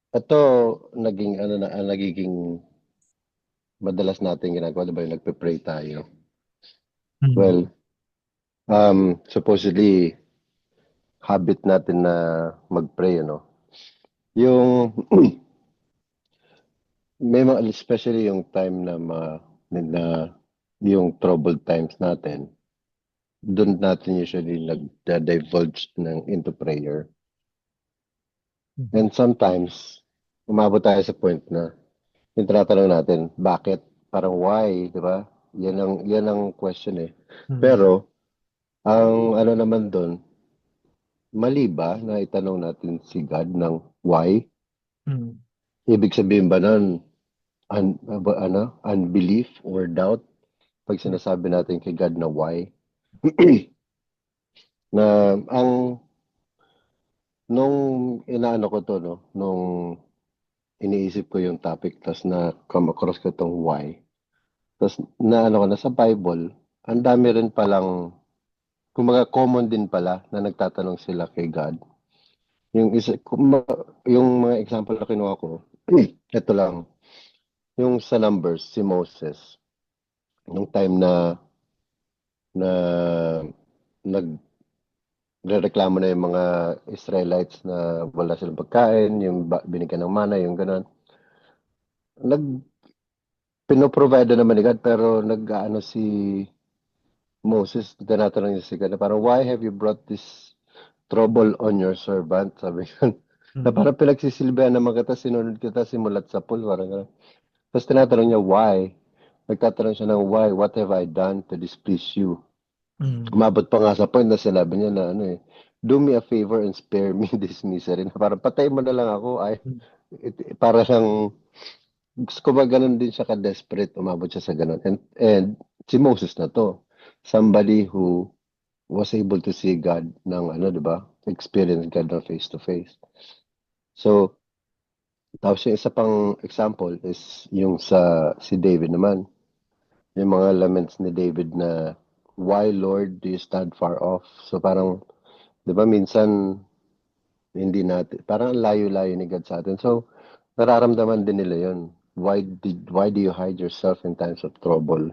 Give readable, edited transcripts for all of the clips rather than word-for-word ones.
ito naging ano na nagiging madalas natin ginagawa, 'di ba, yung nagpe-pray tayo. Mm. Well, supposedly habit natin na mag-pray, ano. Yung may mga especially yung time na na yung troubled times natin, doon natin usually nagda-divulge into prayer. Mhm. And sometimes, umabot tayo sa point na yung tinatanong natin, bakit? Parang why, di ba? Yan ang question eh. Mm. Pero, ang ano naman doon, mali ba na itanong natin si God ng why? Mm. Ibig sabihin ba nun, unbelief or doubt pag sinasabi natin kay God na why? Na ang nung inaano ko to, no, nung iniisip ko yung topic, tas na come across ko tong why. Tas na ano ko na sa Bible, ang dami rin palang, kumbaga common din pala na nagtatanong sila kay God. Yung isa, yung mga example na kinuha ko, ito lang, yung sa Numbers, si Moses, nung time na nag reklamo na yung mga Israelites na wala silang pagkain, yung binigyan ng mana, yung gano'n. Nag Pinoprovide naman ni God, pero nag-aano si Moses, tinatanong niya si God na parang, why have you brought this trouble on your servant? Sabi ko, na Mm. parang pinagsisilbihan naman kita, sinunod kita simulat sa pool, parang gano'n. Tapos tinatanong niya, why? Nagtatanong siya ng why, what have I done to displease you? Mm. Umabot pa nga sa point na sinabi niya na ano eh, do me a favor and spare me this misery. Na parang patay mo na lang ako, ay, Mm. para siyang, kumbaga ganun din siya ka-desperate, umabot siya sa ganun. And si Moses na to, somebody who was able to see God ng ano, di ba? Experience God na face to face. So, tapos yung isa pang example is yung sa si David naman. Yung mga laments ni David na, why Lord do you stand far off? So parang, di ba minsan hindi natin, parang ang layo-layo ni God sa atin. So, nararamdaman din nila yun. Why do you hide yourself in times of trouble?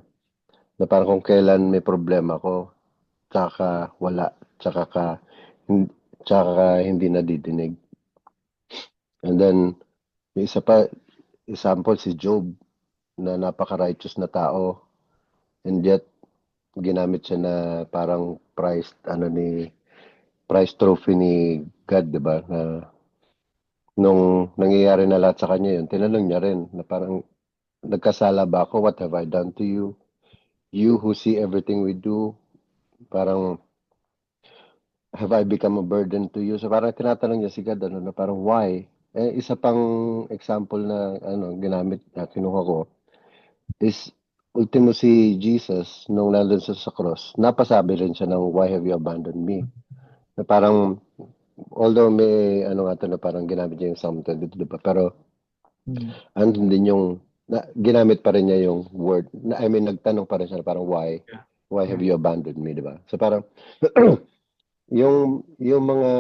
Na parang kung kailan may problema ko, tsaka wala, tsaka ka, hin- tsaka ka hindi nadidinig. And then, yung isa pa, example, si Job, na napaka-righteous na tao, and yet, ginamit siya na parang prize trophy ni God, di ba? Na nung nangyayari na lahat sa kanya yun, tinanong niya rin na parang, nagkasala ba ako? What have I done to you? You who see everything we do, parang, have I become a burden to you? So parang tinatanong niya si God, ano, na parang why? Eh, isa pang example na ano, ginamit na kinuha ko is ultimo si Jesus nung nandun sa cross, napasabi rin siya ng why have you abandoned me? Na parang, although may ano nga to na parang ginamit niya yung Psalm 22, di ba? Pero Mm. andun din yung ginamit pa rin niya yung word. I mean, nagtanong pa rin siya na parang why? Yeah. Why have Yeah. you abandoned me, di ba? So parang yung mga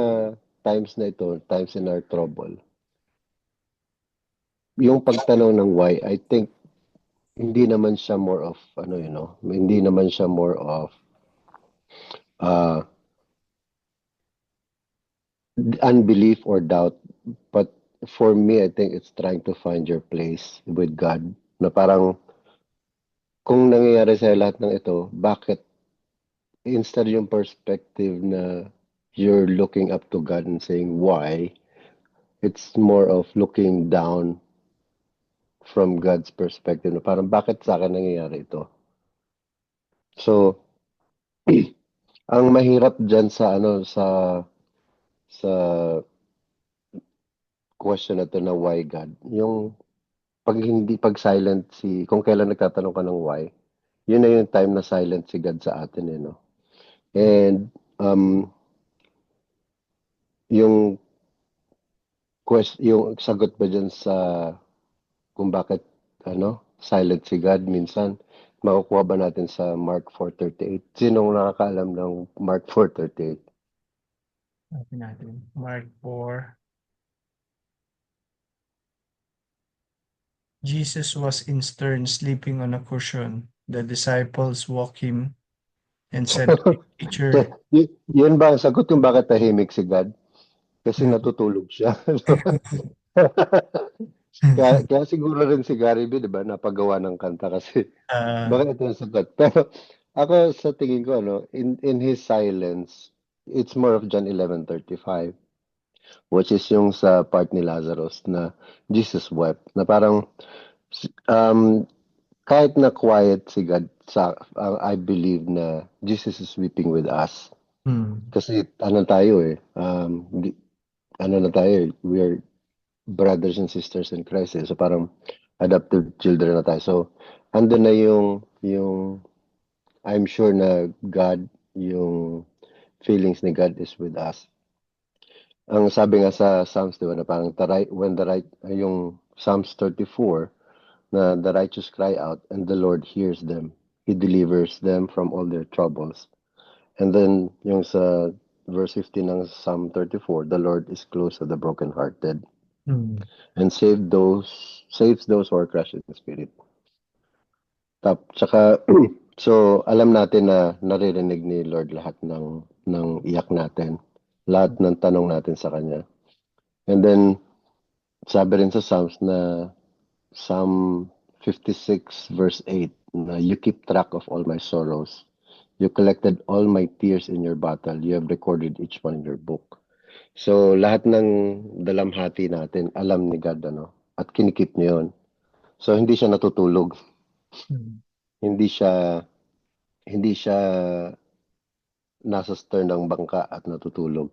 times na ito, times in our trouble, yung pagtanong ng why, I think hindi naman siya more of ano, hindi naman siya more of uh, unbelief or doubt. But for me, I think it's trying to find your place with God. Na parang kung nangyayari sa lahat ng ito, bakit instead yung perspective na you're looking up to God and saying why, it's more of looking down from God's perspective na parang bakit sa akin nangyayari ito. So, ang mahirap diyan sa ano sa question na to na why God, yung pag silent kung kailan nagtatanong ka ng why, yun na yung time na silent si God sa atin eh, no? And yung yung sagot ba diyan sa kung bakit ano silent si God minsan makukuha ba natin sa Mark 4:38? Sinong nakakaalam ng Mark 4:38? Natin natin. Mark 4. Jesus was in stern, sleeping on a cushion. The disciples walk him and said, Teacher, Yun ba ang sagot kung bakit tahimik si God? Kasi uh, natutulog siya. Kaya siguro rin si Gary B, di ba, napagawa ng kanta kasi uh, bakit ito yung sagot. Pero ako sa tingin ko, in his silence, it's more of John 11:35, which is yung sa part ni Lazarus na Jesus wept. Na parang, um, kahit na quiet si God, I believe na Jesus is weeping with us. Kasi ano tayo ano na tayo, we are brothers and sisters in Christ. So parang adopted children na tayo. So andun na yung I'm sure na God, yung feelings ni God is with us. Ang sabi nga sa Psalms, di ba, na parang yung Psalms 34, na the righteous cry out and the Lord hears them. He delivers them from all their troubles. And then yung sa verse 15 ng Psalm 34, the Lord is close to the brokenhearted and saves those who are crushed in spirit. Tsaka, so alam natin na naririnig ni Lord lahat ng iyak natin, lahat ng tanong natin sa Kanya. And then, sabi rin sa Psalms na Psalm 56 verse 8, na you keep track of all my sorrows. You collected all my tears in your bottle. You have recorded each one in your book. So, lahat ng dalamhati natin, alam ni God, at kinikip niya yun. So, hindi siya natutulog. Hindi siya nasa stern ng bangka at natutulog.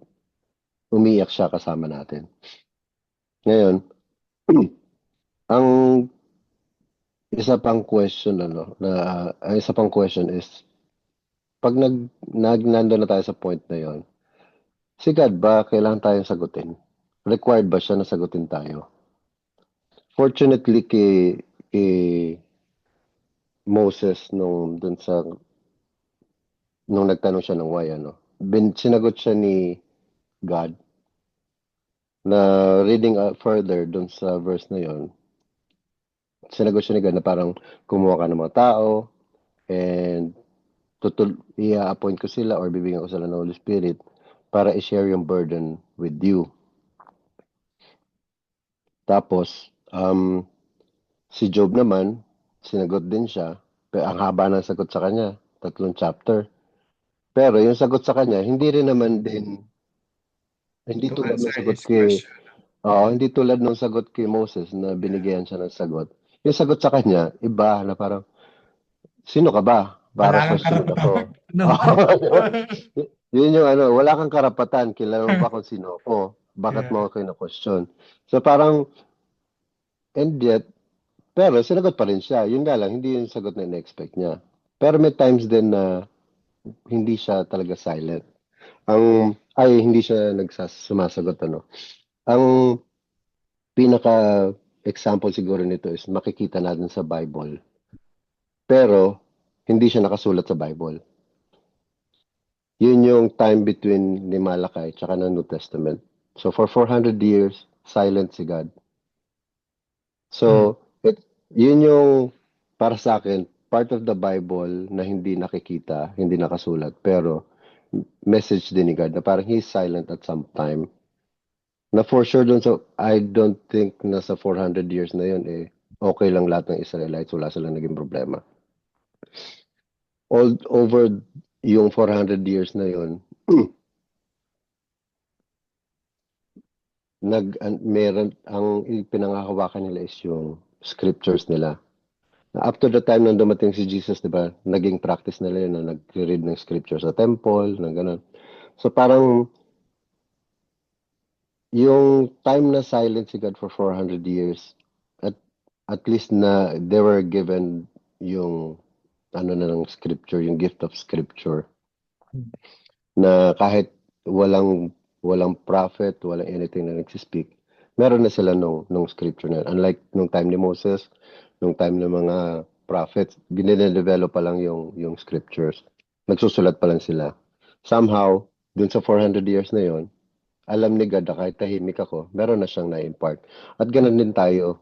Umiyak siya kasama natin. Ngayon, ang isa pang question ang isa pang question is pag nando na tayo sa point na yon, si God ba kailangan tayong sagutin? Required ba siya na sagutin tayo? Fortunately kay Moses nung nagtanong siya ng why sinagot siya ni God na reading further dun sa verse na yon. Sinagot siya ni God na parang kumuha ka ng mga tao and i-appoint ko sila or bibigyan ko sila ng Holy Spirit para i-share yung burden with you. Tapos, si Job naman, sinagot din siya. Pero ang haba ng sagot sa kanya, 3 chapter. Pero yung sagot sa kanya, hindi rin naman din, hindi to tulad ng answer sagot his question. hindi tulad ng sagot kay Moses na binigyan siya ng sagot. Yung sagot sa kanya, iba na parang, sino ka ba? Wala Para kang questionin karapatan ako. magtanong. Yun yung wala kang karapatan. Kilala mo ba kung sino ako? Bakit Yeah. mo ako na-question? So parang, and yet, pero sinagot pa rin siya. Yun nga lang, hindi yung sagot na in-expect niya. Pero may times din na hindi siya talaga silent. Hindi siya sumasagot, Ang pinaka-example siguro nito is makikita natin sa Bible. Pero, hindi siya nakasulat sa Bible. Yun yung time between ni Malachi tsaka ng New Testament. So, for 400 years, silent si God. So, yun yung, para sa akin, part of the Bible na hindi nakikita, hindi nakasulat, pero message din ni God na parang He's silent at some time. Na for sure dun, so I don't think na sa 400 years na yun, okay lang lahat ng Israelites, wala silang naging problema. All over yung 400 years na yun, meron, ang pinangahawakan nila is yung scriptures nila. Up to the time nang dumating si Jesus, di ba, naging practice nila yun na nag-read ng scripture sa temple, ng ganun. So parang yung time na silent si God for 400 years, at least na they were given yung ng scripture, yung gift of scripture, na kahit walang prophet, walang anything na nagsispeak, meron na sila nung scripture na yun. Unlike nung time ni Moses, nung time ng mga prophets, dindevelop pa lang yung scriptures. Nagsusulat pa lang sila. Somehow, dun sa 400 years na yon, alam ni God na kahit tahimik ako, meron na siyang na-impart. At ganun din tayo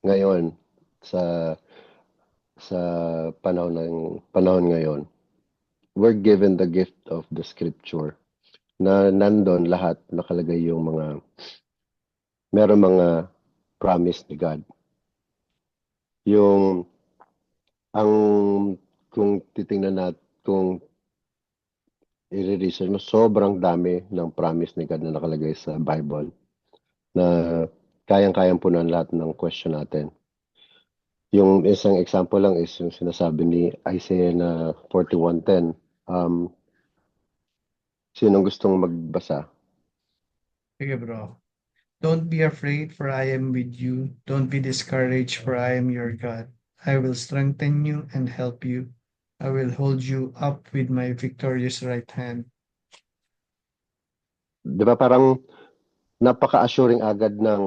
ngayon sa sa panahon ngayon, we're given the gift of the scripture na nandun lahat nakalagay yung meron mga promise ni God. Yung ang kung titingnan natin kung i-research mo, sobrang dami ng promise ni God na nakalagay sa Bible na kayang-kayang punan lahat ng question natin. Yung isang example lang is yung sinasabi ni Isaiah na 41:10. Sinong gustong magbasa? Sige bro. Don't be afraid, for I am with you. Don't be discouraged, for I am your God. I will strengthen you and help you. I will hold you up with my victorious right hand. Di ba parang napaka-assuring agad ng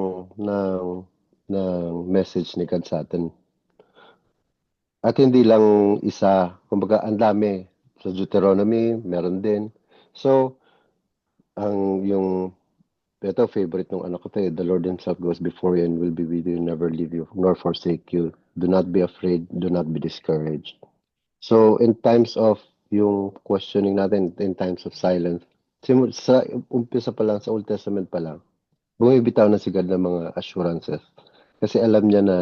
message ni God sa atin. At hindi lang isa, kumbaga ang dami. Sa Deuteronomy, meron din. So, yung ito, favorite ng anak ko to, the Lord Himself goes before you and will be with you, never leave you, nor forsake you. Do not be afraid, do not be discouraged. So, in times of yung questioning natin, in times of silence, sa umpisa pa lang, sa Old Testament pa lang, bumibitaw na si God ng mga assurances. Kasi alam niya na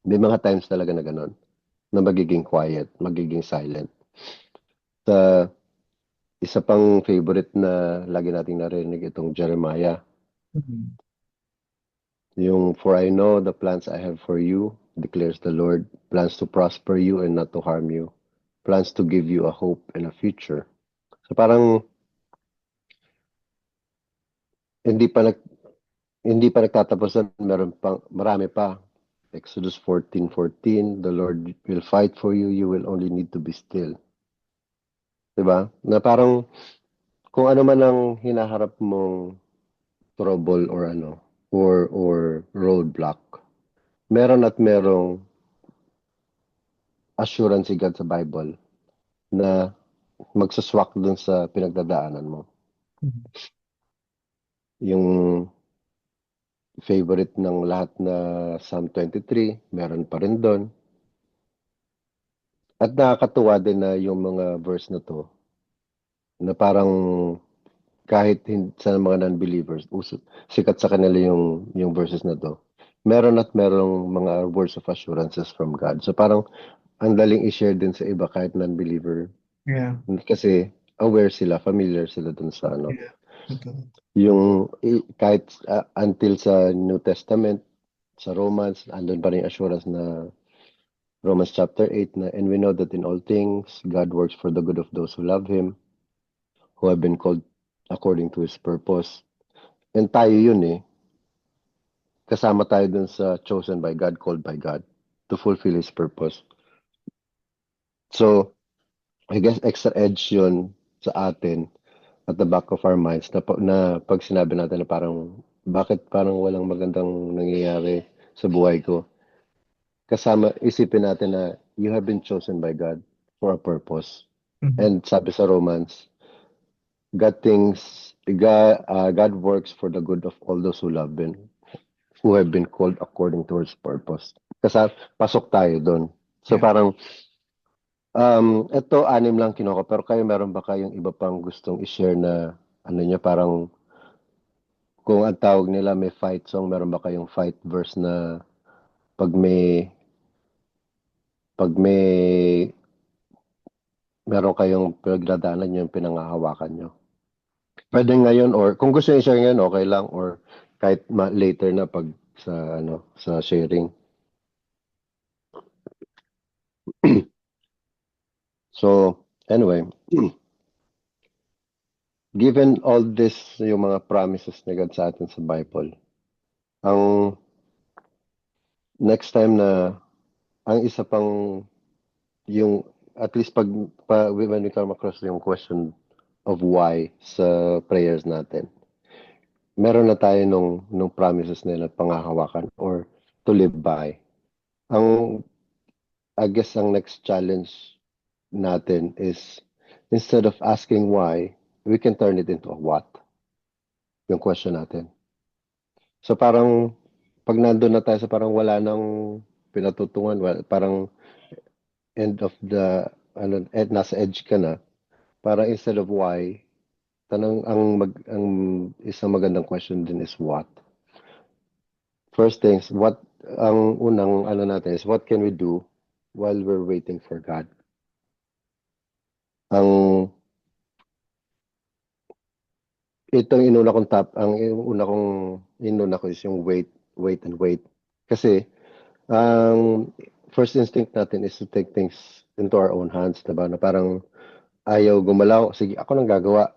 may mga times talaga na gano'n, na magiging quiet, magiging silent. Sa isa pang favorite na lagi nating narinig itong Jeremiah, Mhm. yung for I know the plans I have for you, declares the Lord, plans to prosper you and not to harm you, plans to give you a hope and a future. So parang hindi pa nag hindi pa nagtatapos na, meron pang marami pa. Exodus 14:14, the Lord will fight for you, you will only need to be still. 'Di ba? Na parang kung ano man ang hinaharap mong trouble or or roadblock, meron at merong assurance si God sa Bible na magsaswak dun sa pinagdadaanan mo. Mhm. Yung favorite ng lahat na Psalm 23, meron pa rin doon. At nakakatuwa din na yung mga verse na to, na parang kahit sa mga non-believers, sikat sa kanila yung verses na to. Meron at merong mga words of assurances from God. So parang ang daling i-share din sa iba kahit non-believer. Yeah, Kasi aware sila, familiar sila dun sa yeah. Totoo. yung kahit until sa New Testament, sa Romans, andun pa rin assurance na Romans chapter 8 na, and we know that in all things, God works for the good of those who love Him, who have been called according to His purpose. And tayo yun eh. Kasama tayo dun sa chosen by God, called by God to fulfill His purpose. So, I guess extra edge yun sa atin at the back of our minds na pag sinabi natin na parang bakit parang walang magandang nangyayari sa buhay ko. Kasama, isipin natin na you have been chosen by God for a purpose. Mhm. And sabi sa Romans, God works for the good of all those who love Him, who have been called according to His purpose. Kasi pasok tayo doon. So Yeah. parang, ito, anim lang kinuha ko. Pero kayo, meron ba kayong iba pang gustong i-share na, ano niya, parang, kung ang tawag nila may fight song, meron ba kayong fight verse na pag may, pag may, meron kayong pinagdadaanan yung pinangahawakan nyo? Pwede ngayon or kung gusto niyo i-share ngayon, okay lang or kahit later na pag sa sharing. So, anyway, given all this, yung mga promises ni God sa atin sa Bible, ang next time na, ang isa pang, yung, at least when we come across yung question of why sa prayers natin, meron na tayo nung promises nila pangahawakan or to live by. Ang, I guess, ang next challenge natin is, instead of asking why, we can turn it into a what, yung question natin. So parang pag nandun na tayo sa parang wala nang pinatutungan, parang end of the, nasa edge ka na, parang instead of why, ang isang magandang question din is what. First things, ang unang natin is what can we do while we're waiting for God? Ang Itong inuna ko is yung wait, wait and wait. Kasi ang first instinct natin is to take things into our own hands, diba? Na parang ayaw gumalaw, sige, ako nang gagawa.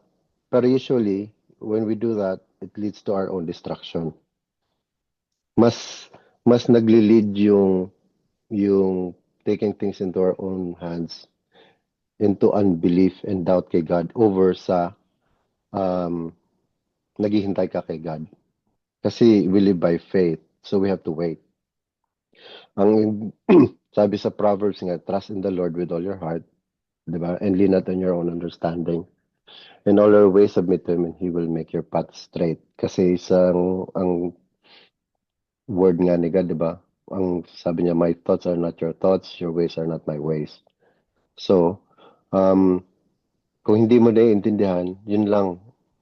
Pero usually, when we do that, it leads to our own destruction. Mas mas nagli-lead yung taking things into our own hands into unbelief and doubt kay God over sa um, naghihintay ka kay God. Kasi we live by faith, so we have to wait. Ang sabi sa Proverbs nga, trust in the Lord with all your heart, di ba? And lean not on your own understanding. In all your ways submit to Him and He will make your path straight. Kasi ang word nga ni God, di ba? Ang sabi niya, my thoughts are not your thoughts, your ways are not my ways. So, um, kung hindi mo naiintindihan, yun lang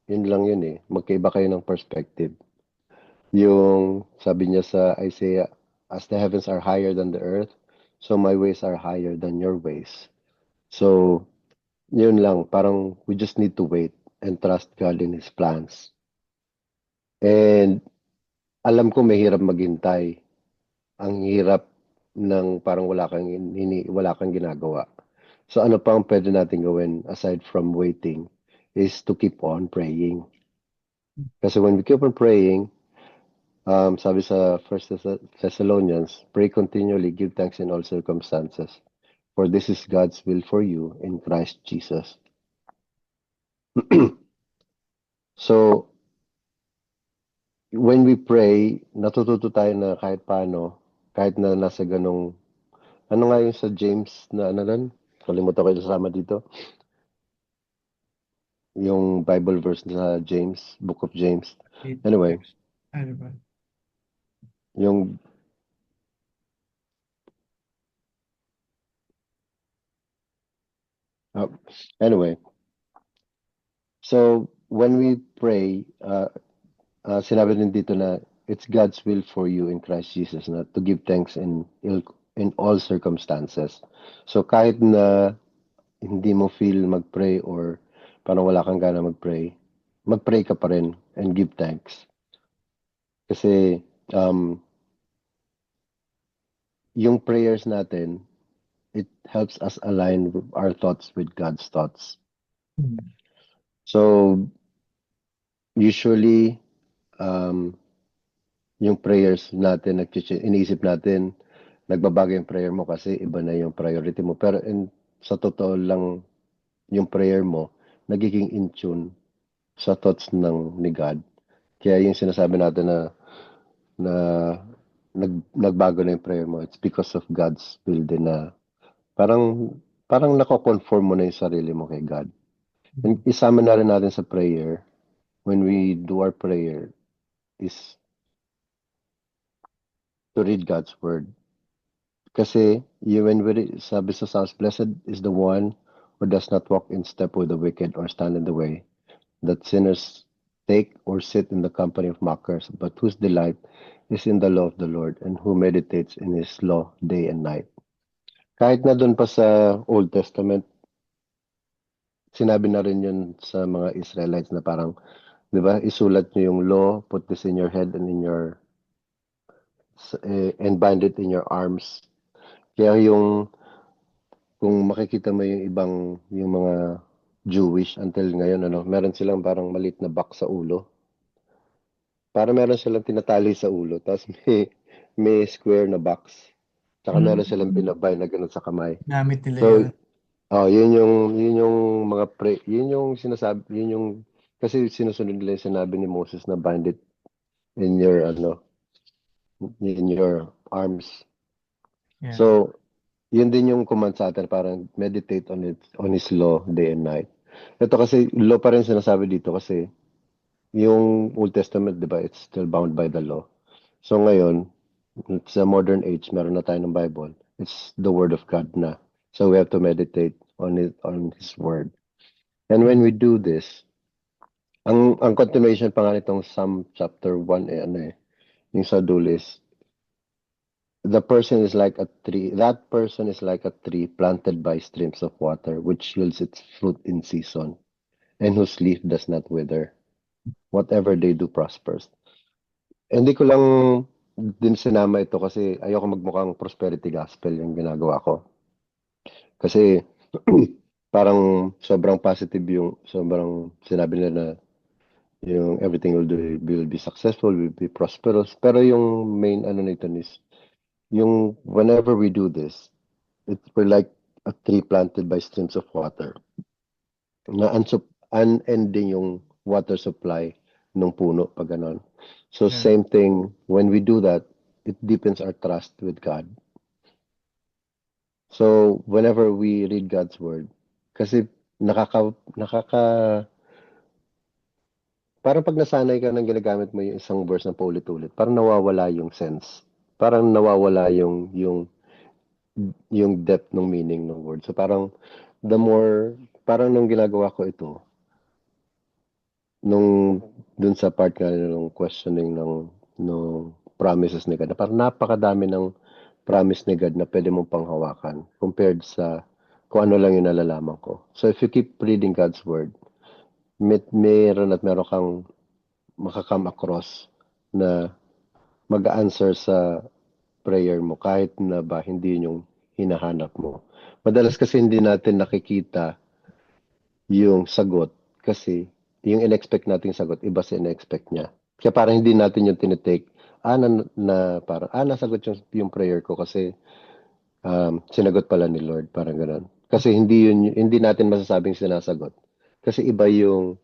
yun eh. Magkaiba kayo ng perspective. Yung sabi niya sa Isaiah, as the heavens are higher than the earth, so my ways are higher than your ways. So, yun lang, parang we just need to wait and trust God in His plans. And alam ko may hirap maghintay. Ang hirap ng parang wala kang ginagawa. So ano pa ang pwede natin gawin aside from waiting is to keep on praying. Kasi when we keep on praying, sabi sa First Thessalonians, pray continually, give thanks in all circumstances. For this is God's will for you in Christ Jesus. So, when we pray, natututo tayo na kahit paano, kahit na nasa ganong, ano nga yung sa James na ano lang? Kalimutan ko yung kasama dito. Yung Bible verse sa James, Book of James. Anyway, Ano ba? yung uh, anyway, so when we pray, sinabi din dito na it's God's will for you in Christ Jesus na to give thanks in all circumstances. So kahit na hindi mo feel mag-pray or parang wala kang gana mag-pray ka pa rin and give thanks. Kasi yung prayers natin, it helps us align our thoughts with God's thoughts. So usually, yung prayers natin, iniisip natin, nagbabago yung prayer mo kasi iba na yung priority mo. Pero sa totoo lang, yung prayer mo, nagiging in tune sa thoughts ni God. Kaya yung sinasabi natin na nagbago na yung prayer mo, it's because of God's will din na parang nako-conform mo na yung sarili mo kay God. And isama na rin natin sa prayer, when we do our prayer, is to read God's word. Kasi sabi sa Psalms, blessed is the one who does not walk in step with the wicked or stand in the way, that sinners take or sit in the company of mockers, but whose delight is in the law of the Lord and who meditates in His law day and night. Kahit na doon pa sa Old Testament, sinabi na rin yun sa mga Israelites na parang, di ba, isulat niyo yung law, put this in your head and and bind it in your arms. Kaya kung makikita mo yung mga Jewish until ngayon, meron silang parang maliit na box sa ulo. Para meron silang tinatali sa ulo, tapos may square na box. Tsaka meron silang binabay na ganun sa kamay. Gamit nila So, yun. yun yung yun yung sinasabi, kasi sinusunod nila yung sinabi ni Moses na bind it in your arms. Yeah. So, yun din yung command sa atin, parang meditate on His law day and night. Ito kasi, law pa rin sinasabi dito kasi yung Old Testament, di ba, it's still bound by the law. So ngayon, sa modern age, meron na tayo ng Bible. It's the Word of God na. So we have to meditate on it, on His Word. And when Mm. we do this, ang continuation pa nga nitong Psalm chapter 1 ano yung sa dulo is, the person is like a tree, that person is like a tree planted by streams of water, which yields its fruit in season, and whose leaf does not wither. Whatever they do prospers. Hindi ko lang din sinama ito kasi ayoko magmukhang prosperity gospel yung ginagawa ko. Kasi parang sobrang positive yung sobrang sinabi nila na yung everything will be successful, will be prosperous. Pero yung main ano nito is yung whenever we do this, we're like a tree planted by streams of water na unending yung water supply ng puno pag ganon. So Yeah. same thing, when we do that, it deepens our trust with God. So whenever we read God's word, kasi nakaka parang pag nasanay ka ng ginagamit mo yung isang verse na paulit-ulit, parang nawawala yung sense. Parang nawawala yung depth ng meaning ng word. So parang the more, parang nung ginagawa ko ito, nung dun sa part nga nung questioning ng promises ni God, na parang napakadami ng promise ni God na pwede mong panghawakan compared sa kung ano lang yung nalalaman ko. So if you keep reading God's word, meron kang makakam across na mag-answer sa prayer mo kahit na ba hindi yun yung hinahanap mo. Madalas kasi hindi natin nakikita yung sagot kasi yung in-expect nating sagot iba sa in-expect niya. Kaya parang hindi natin yung tinitake, parang, nasagot yung prayer ko kasi sinagot pala ni Lord, parang gano'n. Kasi hindi natin masasabing sinasagot. Kasi iba yung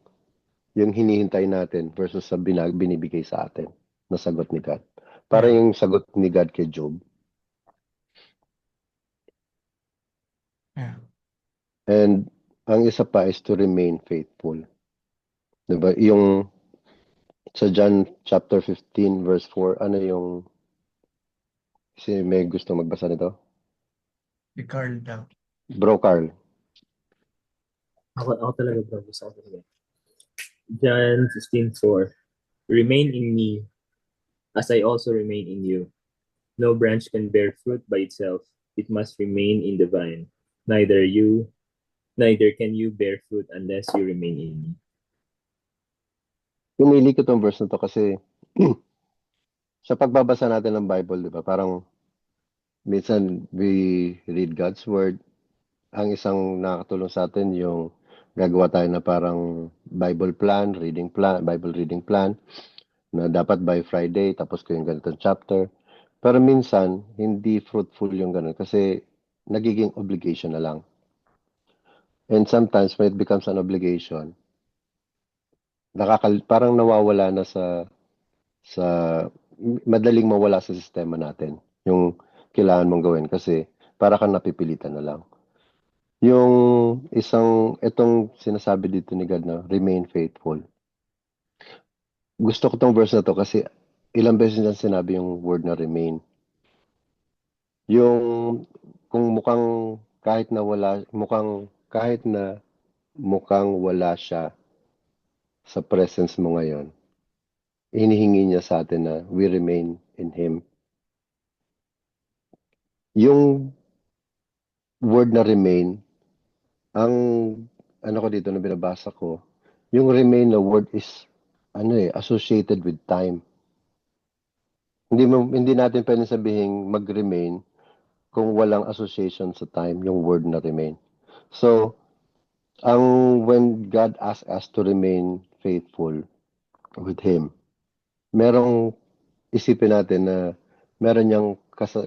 hinihintay natin versus sa binibigay sa atin na sagot ni God. Parang Yeah. yung sagot ni God kay Job. Yeah. And ang isa pa is to remain faithful. Diba? Yung sa John chapter 15 verse 4, ano yung, kasi may gusto magbasa nito? Si Carl daw. Bro Carl. Ako talaga bro, gusto ko talaga. John 15:4. Remain in me, as I also remain in you. No branch can bear fruit by itself. It must remain in the vine. Neither can you bear fruit unless you remain in me. Pinili ko tong verse na to kasi sa pagbabasa natin ng Bible, di ba? Parang minsan we read God's word. Ang isang nakakatulong sa atin yung gagawa tayo na parang Bible reading plan na dapat by Friday tapos ko yung ganitong chapter. Pero minsan, hindi fruitful yung ganun kasi nagiging obligation na lang. And sometimes when it becomes an obligation, parang nawawala na sa madaling mawala sa sistema natin yung kailangan mong gawin kasi para kang napipilitan na lang. Yung itong sinasabi dito ni God na remain faithful. Gusto ko tong verse na to kasi ilang beses na sinabi yung word na remain. Yung kung mukhang wala siya sa presence mo ngayon, hinihingi niya sa atin na we remain in Him. Yung word na remain, ang ano ko dito na binabasa ko, yung remain na word is associated with time. Hindi natin pwedeng sabihin mag-remain kung walang association sa time yung word na remain. So, when God asks us to remain faithful with Him, merong isipin natin na meron niyang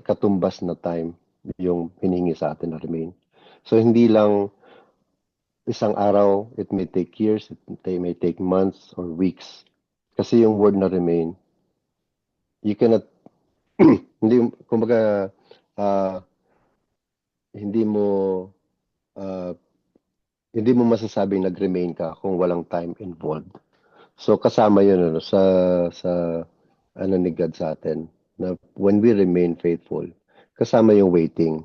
katumbas na time yung hinihingi sa atin na remain. So, hindi lang isang araw, it may take years, it may take months or weeks. Kasi yung word na remain, you cannot, kumbaga, ah, hindi mo, ah, hindi mo masasabing nag-remain ka kung walang time involved. So kasama 'yun sa ano ni God sa atin, na when we remain faithful, kasama yung waiting.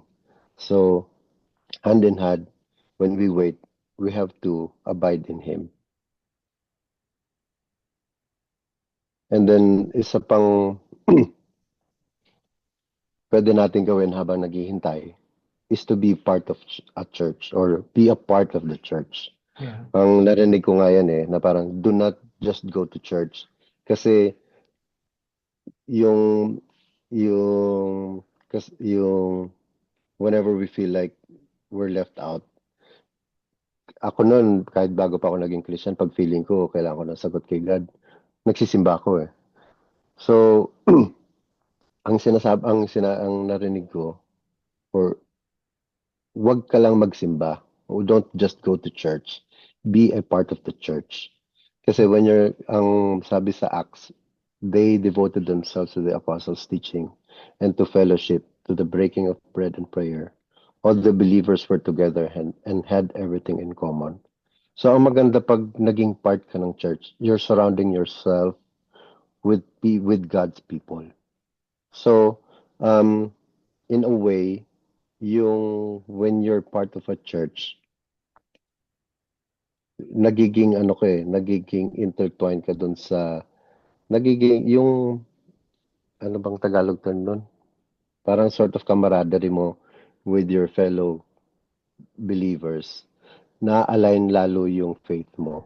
So, hand in hand, when we wait, we have to abide in Him. And then, isa pang pwede natin gawin habang naghihintay is to be part of a church or be a part of the church. Yeah. Ang narinig ko nga yan na parang do not just go to church. Kasi yung yung whenever we feel like we're left out. Ako noon, kahit bago pa ako naging Christian, pag feeling ko kailangan ko ng sagot kay God, nagsisimba ako . So, ang narinig ko, or wag ka lang magsimba. Don't just go to church. Be a part of the church. Kasi when ang sabi sa Acts, they devoted themselves to the apostles' teaching and to fellowship, to the breaking of bread and prayer. All the believers were together and had everything in common. So, ang maganda pag naging part ka ng church, you're surrounding yourself with God's people. So, in a way, when you're part of a church, nagiging nagiging intertwined ka dun sa, nagiging ano bang Tagalog term nun? Parang sort of camaraderie mo with your fellow believers, na-align lalo yung faith mo.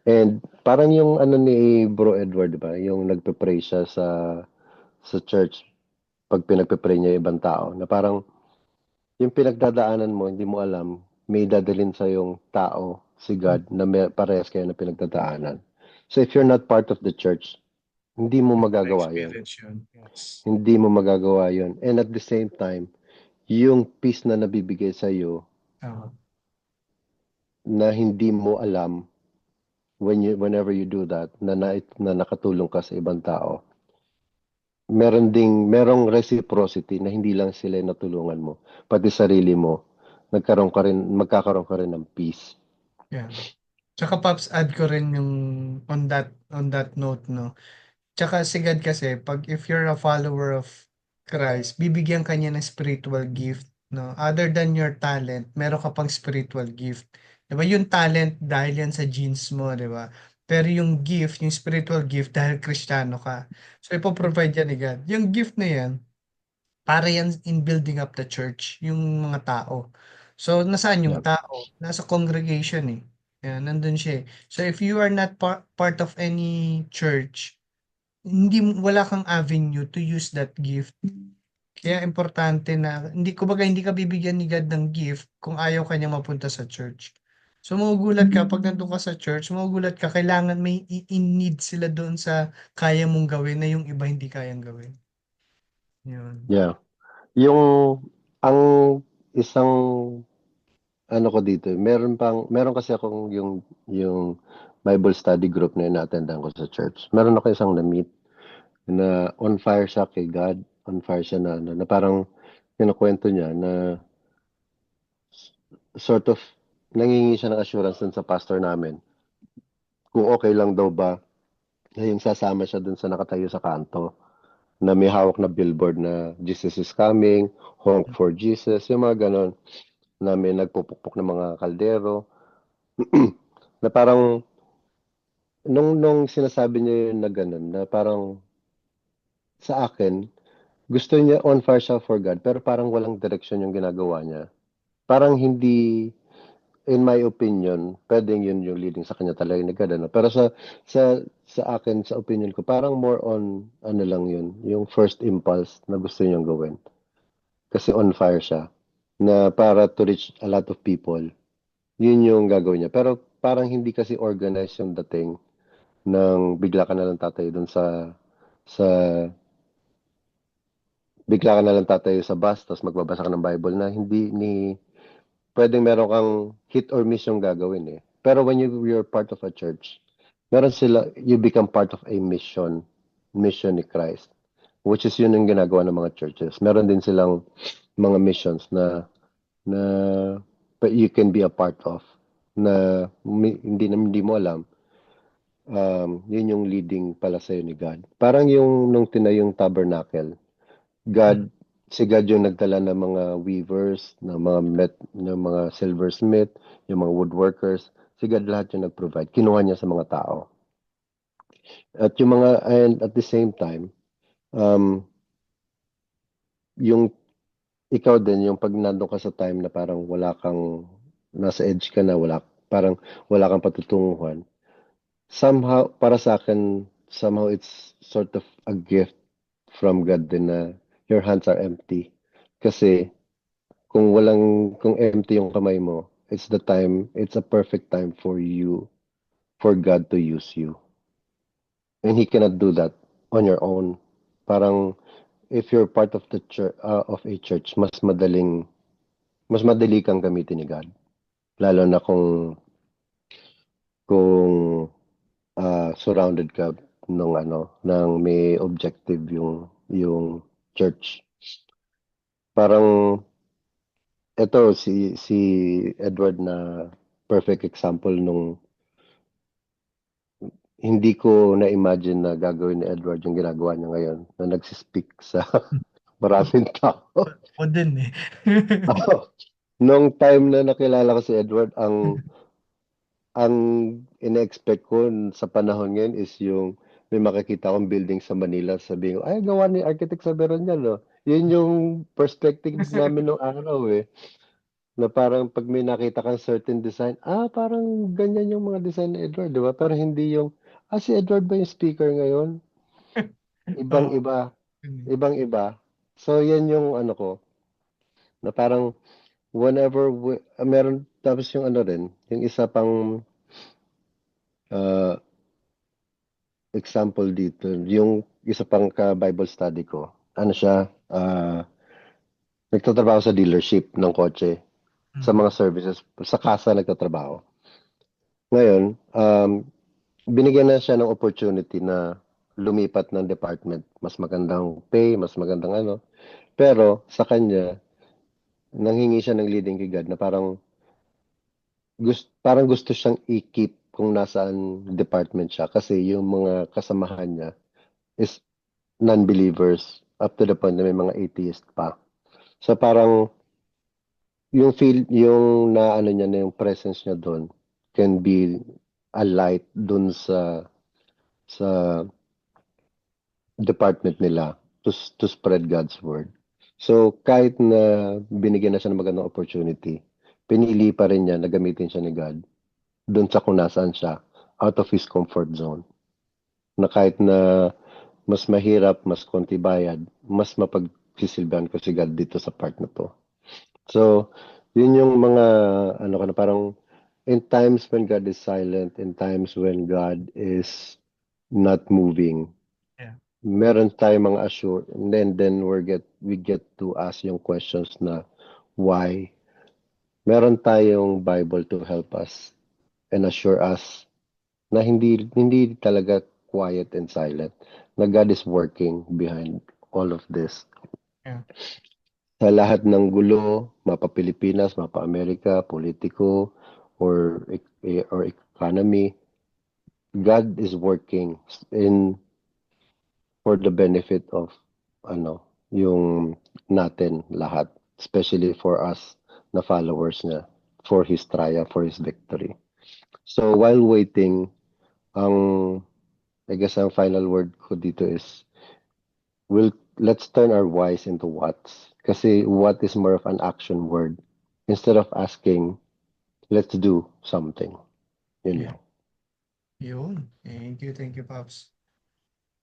And parang yung ni Bro Edward, di ba? Yung nagpe-pray siya sa church, pag pinagpe-pray niya yung ibang tao, na parang yung pinagdadaanan mo, hindi mo alam, may dadalhin sa yung tao, si God, na parehas kayo na pinagdadaanan. So if you're not part of the church, hindi mo magagawa yun. Experience yun. Yes. Hindi mo magagawa yun. And at the same time, yung peace na nabibigay sa iyo, na hindi mo alam whenever you do that, na nakatulong ka sa ibang tao, merong reciprocity na hindi lang sila natulungan mo, pati sarili mo, magkakaroon ka rin ng peace. Yeah. Tsaka Pops, add ko rin yung on that note, no. Tsaka si God kasi, if you're a follower of Christ, bibigyan ka niya ng spiritual gift, no. Other than your talent, meron ka pang spiritual gift. 'Di ba? Yung talent dahil yan sa genes mo, 'di ba? Pero yung gift, yung spiritual gift dahil Kristiyano ka. So ipo-provide yan ni God. Yung gift na yan, para yan in building up the church, yung mga tao. So, nasaan yung Yeah. tao? Nasa congregation eh. Yan, nandun siya eh. So, if you are not part of any church, wala kang avenue to use that gift. Kaya importante na, hindi ka bibigyan ni God ng gift kung ayaw ka niya mapunta sa church. So, magugulat ka, pag nandun ka sa church, magugulat ka, kailangan may in-need sila doon sa kaya mong gawin na yung iba hindi kayang gawin. Yun. Yeah. Ang isang ko dito, meron kasi akong yung Bible study group na ina-attendan ko sa church. Meron ako isang na-meet na on fire siya kay God, on fire siya na parang kinukwento niya na sort of nangingi siya ng assurance dun sa pastor namin kung okay lang daw ba na yung sasama siya dun sa nakatayo sa kanto na may hawak na billboard na Jesus is coming, honk for Jesus, yung mga ganon, na may nagpupukpok ng mga kaldero. Na parang nung sinasabi niya yun na ganon, na parang sa akin, gusto niya on fire siya for God, pero parang walang direction yung ginagawa niya. Parang hindi, in my opinion, pwedeng yun yung leading sa kanya talaga ni God, ano? Pero sa akin, sa opinion ko, parang more on, ano lang yun, yung first impulse na gusto niyang gawin. Kasi on fire siya, na para to reach a lot of people, yun yung gagawin niya. Pero parang hindi kasi organized yung dating ng bigla ka na lang tatayo dun sa bigla ka na lang tatayo sa bus, tapos magbabasa ka ng Bible na hindi pwedeng meron kang hit or miss yung gagawin . Pero when you're part of a church, you become part of a mission ni Christ, which is yun yung ginagawa ng mga churches. Meron din silang mga missions na you can be a part of, na hindi mo alam, yun yung leading pala sa'yo ni God. Parang yung nung tinayong tabernacle, God, si God yung nagdala ng mga weavers, ng mga silversmith, yung mga woodworkers. Si God lahat yung nag-provide. Kinuha niya sa mga tao. And at the same time, um, yung ikaw din, yung pag nandun ka sa time na parang nasa edge ka na, parang wala kang patutunguhan. Somehow, para sa akin, somehow it's sort of a gift from God din na your hands are empty. Kasi kung empty yung kamay mo, it's a perfect time for God to use you. And He cannot do that on your own. Parang, if you're part of the church, of a church, mas madali kang gamitin ni God. Lalo na kung surrounded ka ng may objective yung church. Parang si Edward na perfect example nung hindi ko na-imagine na gagawin ni Edward yung ginagawa niya ngayon na nagsispeak sa maraming tao. O din eh. Nung time na nakilala ko si Edward, ang ine-expect ko sa panahon ngayon is yung may makikita akong building sa Manila, sabihin ko, ay, gawa ni Architect Saveron yan, no? Yun yung perspective namin nung araw eh. Na parang pag may nakita kang certain design, parang ganyan yung mga design ni Edward, di ba? Pero hindi yung, si Edward ba yung speaker ngayon? Oo. Ibang-iba. Ibang-iba. So, yan yung ano ko, na parang meron, tapos yung ano rin, yung isa pang uh, example dito, yung isa pang ka-Bible study ko, ano siya, nagtatrabaho sa dealership ng kotse, sa mga services, sa kasa nagtatrabaho. Ngayon, binigyan na siya ng opportunity na lumipat ng department. Mas magandang pay, mas magandang ano. Pero sa kanya, nanghingi siya ng leading kay God na parang gusto siyang i-keep kung nasaan department siya kasi yung mga kasamahan niya is non-believers up to the point na may mga atheist pa. So parang yung na ano niya na yung presence niya doon can be a light doon sa department nila to spread God's word. So kahit na binigyan na siya ng magandang opportunity, pinili pa rin niya na gamitin siya ni God doon sa kung nasaan siya out of his comfort zone. Na kahit na mas mahirap, mas konti bayad, mas mapagsisilbihan ko si God dito sa part na to. So, yun yung mga ano ka na parang in times when God is silent, in times when God is not moving, Yeah. meron tayong mga assure, and then we get to ask yung questions na why. Meron tayong Bible to help us and assure us na hindi talaga quiet and silent. Na God is working behind all of this. Yeah. Sa lahat ng gulo, mapa Pilipinas, mapa Amerika, politiko, or economy, God is working for the benefit of yung natin lahat, especially for us na followers niya, for His triumph, for His victory. So while waiting, ang I guess ang final word ko dito is let's turn our whys into whats. Kasi what is more of an action word. Instead of asking, let's do something. Yun Yeah. lang. Yun. Thank you, Pops.